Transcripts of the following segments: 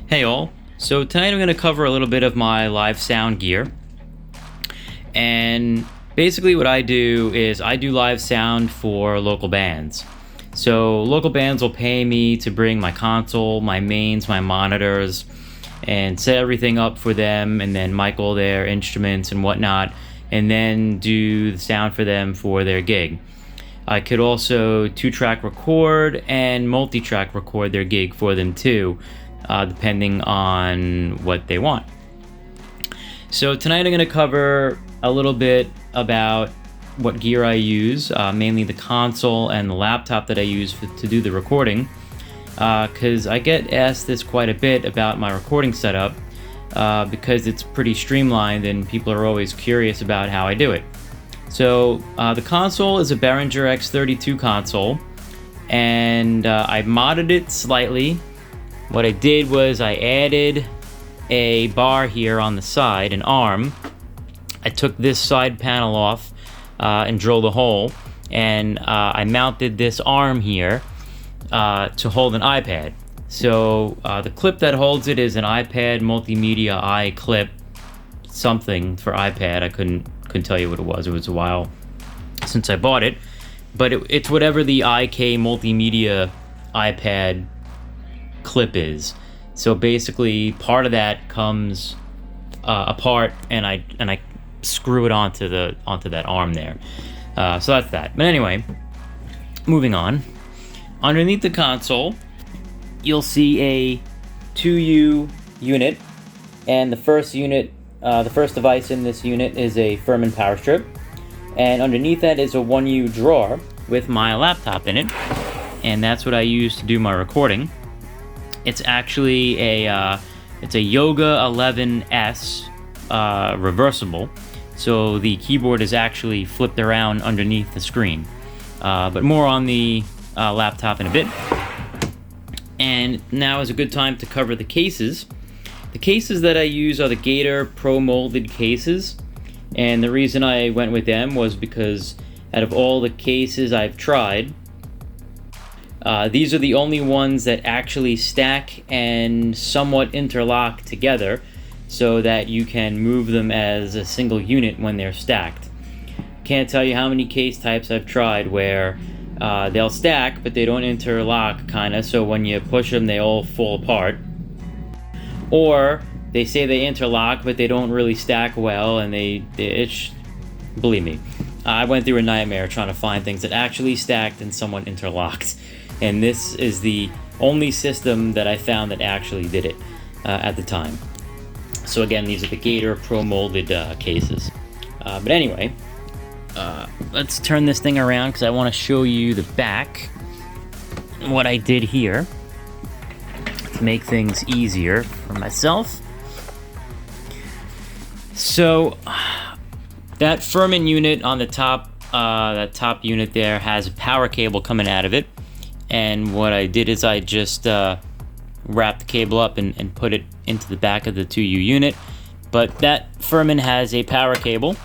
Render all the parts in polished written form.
Hey all, so tonight I'm going to cover a little bit of my live sound gear. And basically what I do is I do live sound for local bands. So local bands will pay me to bring my console, my mains, my monitors, and set everything up for them, and then mic all their instruments and whatnot, and then do the sound for them for their gig. I could also 2-track record and multi-track record their gig for them too, depending on what they want. So tonight I'm going to cover a little bit about what gear I use, mainly the console and the laptop that I use to do the recording, because I get asked this quite a bit about my recording setup, because it's pretty streamlined and people are always curious about how I do it. So the console is a Behringer X32 console, and I modded it slightly. What I did was I added a bar here on the side, an arm. I took this side panel off and drilled a hole, and I mounted this arm here to hold an iPad. So the clip that holds it is an iPad Multimedia i clip, something for iPad. I couldn't tell you what it was. It was a while since I bought it, but it's whatever the IK Multimedia iPad clip is. So basically part of that comes apart, and I screw it onto that arm there. So that's that. But anyway, moving on. Underneath the console, you'll see a 2U unit, and the first device in this unit is a Furman power strip, and underneath that is a 1U drawer with my laptop in it, and that's what I use to do my recording. It's actually it's a Yoga 11S reversible, so the keyboard is actually flipped around underneath the screen. But more on the laptop in a bit. And now is a good time to cover the cases. The cases that I use are the Gator Pro Molded cases, and the reason I went with them was because out of all the cases I've tried, these are the only ones that actually stack and somewhat interlock together so that you can move them as a single unit when they're stacked. Can't tell you how many case types I've tried where they'll stack but they don't interlock, so when you push them they all fall apart. Or they say they interlock but they don't really stack well, and believe me, I went through a nightmare trying to find things that actually stacked and somewhat interlocked. And this is the only system that I found that actually did it at the time. So again, these are the Gator Pro Molded cases. But anyway, let's turn this thing around because I want to show you the back. What I did here to make things easier for myself. So that Furman unit on the top, that top unit there has a power cable coming out of it. And what I did is I just wrapped the cable up and put it into the back of the 2U unit. But that Furman has a power cable.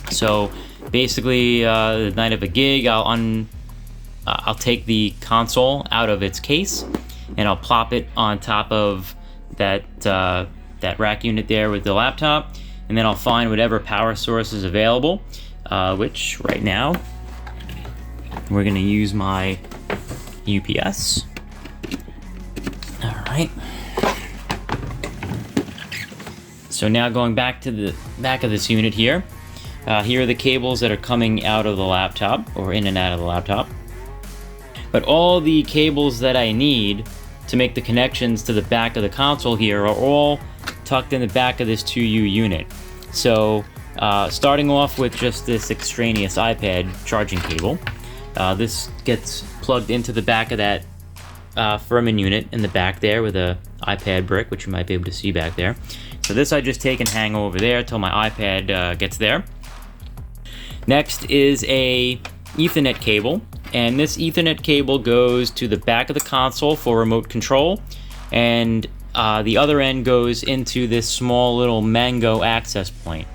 So basically, the night of a gig, I'll take the console out of its case and I'll plop it on top of that rack unit there with the laptop, and then I'll find whatever power source is available, which right now we're going to use my UPS. All right. So now going back to the back of this unit here. Here are the cables that are coming out of the laptop, or in and out of the laptop. But all the cables that I need to make the connections to the back of the console here are all tucked in the back of this 2U unit. So starting off with just this extraneous iPad charging cable. This gets plugged into the back of that Furman unit in the back there with a iPad brick, which you might be able to see back there. So this I just take and hang over there till my iPad gets there. Next is a Ethernet cable, and this Ethernet cable goes to the back of the console for remote control, and the other end goes into this small little Mango access point.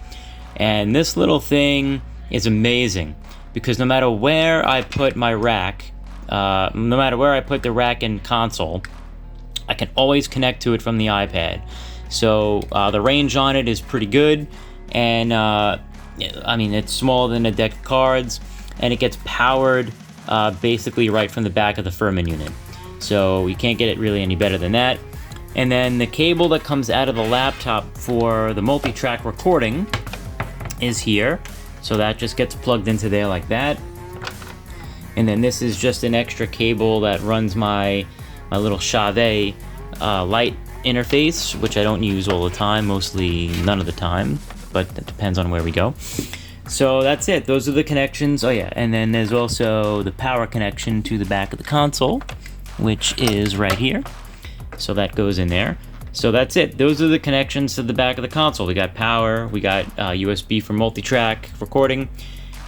And this little thing is amazing because no matter where I put my rack, no matter where I put the rack and console, I can always connect to it from the iPad. So the range on it is pretty good, and I mean, it's smaller than a deck of cards, and it gets powered basically right from the back of the Furman unit. So you can't get it really any better than that. And then the cable that comes out of the laptop for the multi-track recording is here. So that just gets plugged into there like that. And then this is just an extra cable that runs my little Chave light interface, which I don't use all the time, mostly none of the time, but that depends on where we go. So that's it. Those are the connections. Oh yeah, and then there's also the power connection to the back of the console, which is right here. So that goes in there. So that's it. Those are the connections to the back of the console. We got power, we got USB for multi-track recording,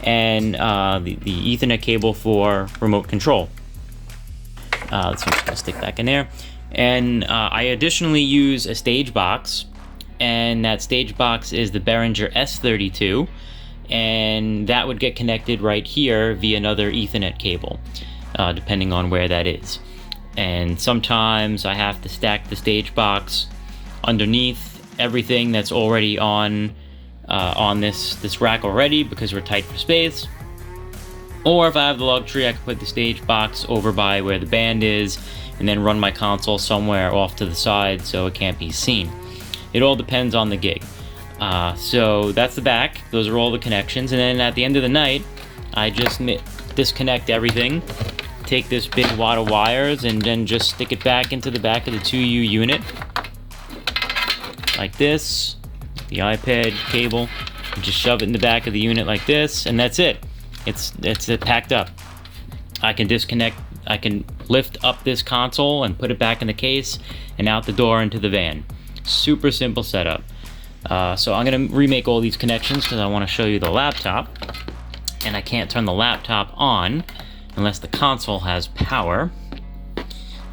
and the Ethernet cable for remote control. So I'm just gonna stick back in there. And I additionally use a stage box, and that stage box is the Behringer S32, and that would get connected right here via another Ethernet cable, depending on where that is. And sometimes I have to stack the stage box underneath everything that's already on this rack already, because we're tight for space. Or if I have the luxury, I can put the stage box over by where the band is and then run my console somewhere off to the side so it can't be seen. It all depends on the gig. So that's the back. Those are all the connections. And then at the end of the night, I just disconnect everything, take this big wad of wires, and then just stick it back into the back of the 2U unit like this. The iPad cable, just shove it in the back of the unit like this, and that's it. It's packed up. I can disconnect, I can lift up this console and put it back in the case and out the door into the van. Super simple setup. So I'm gonna remake all these connections because I want to show you the laptop, and I can't turn the laptop on unless the console has power.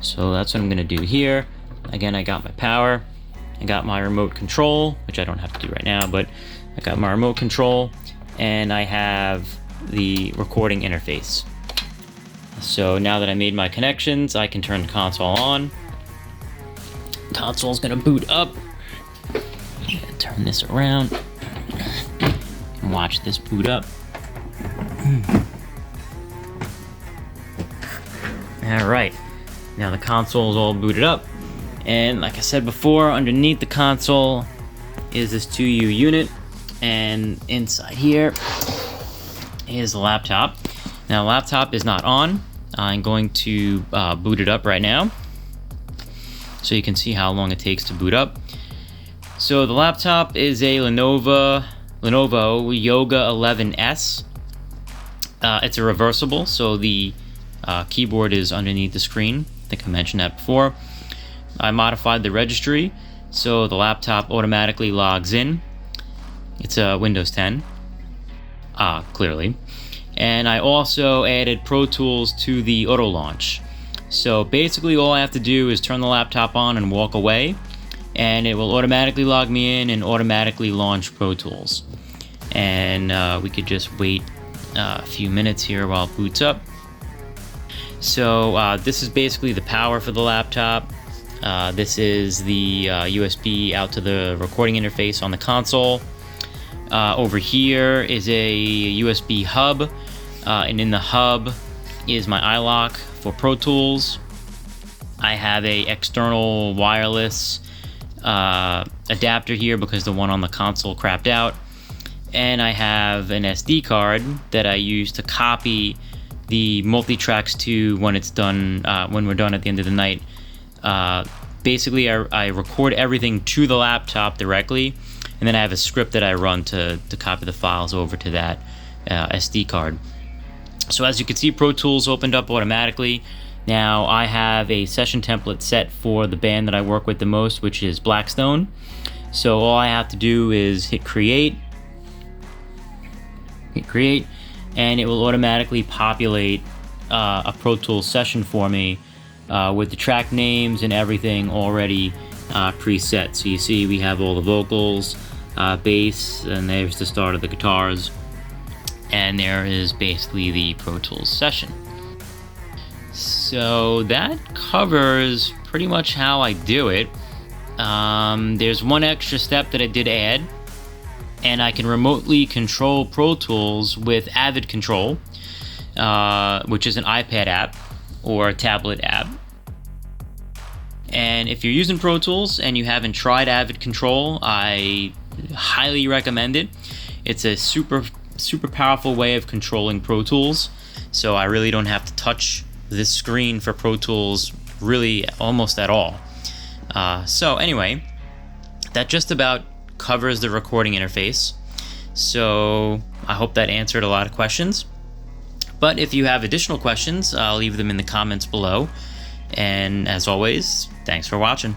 So that's what I'm gonna do here. Again, I got my power, I got my remote control, which I don't have to do right now, but I got my remote control, and I have the recording interface. So now that I made my connections, I can turn the console on. Console's gonna boot up. Turn this around and watch this boot up. All right, now the console is all booted up, and like I said before, underneath the console is this 2U unit, and inside here is the laptop. Now the laptop is not on. I'm going to boot it up right now so you can see how long it takes to boot up. So the laptop is a Lenovo Yoga 11S. It's a reversible, so the keyboard is underneath the screen. I think I mentioned that before. I modified the registry so the laptop automatically logs in. It's a Windows 10, clearly. And I also added Pro Tools to the auto launch. So basically all I have to do is turn the laptop on and walk away, and it will automatically log me in and automatically launch Pro Tools. And we could just wait a few minutes here while it boots up. So this is basically the power for the laptop. This is the USB out to the recording interface on the console. Over here is a USB hub, and in the hub is my iLok for Pro Tools. I have a external wireless adapter here because the one on the console crapped out, and I have an SD card that I use to copy the multi-tracks to when it's done, when we're done at the end of the night. Basically, I record everything to the laptop directly, and then I have a script that I run to copy the files over to that SD card. So as you can see, Pro Tools opened up automatically. Now I have a session template set for the band that I work with the most, which is Blackstone. So all I have to do is hit create, and it will automatically populate a Pro Tools session for me with the track names and everything already preset. So you see we have all the vocals, bass, and there's the start of the guitars, and there is basically the Pro Tools session. So that covers pretty much how I do it. There's one extra step that I did add, and I can remotely control Pro Tools with Avid Control, which is an iPad app or a tablet app. And if you're using Pro Tools and you haven't tried Avid Control, I highly recommend it. It's a super powerful way of controlling Pro Tools, so I really don't have to touch this screen for Pro Tools really almost at all. So anyway, that just about covers the recording interface. So I hope that answered a lot of questions. But if you have additional questions, I'll leave them in the comments below. And as always, thanks for watching.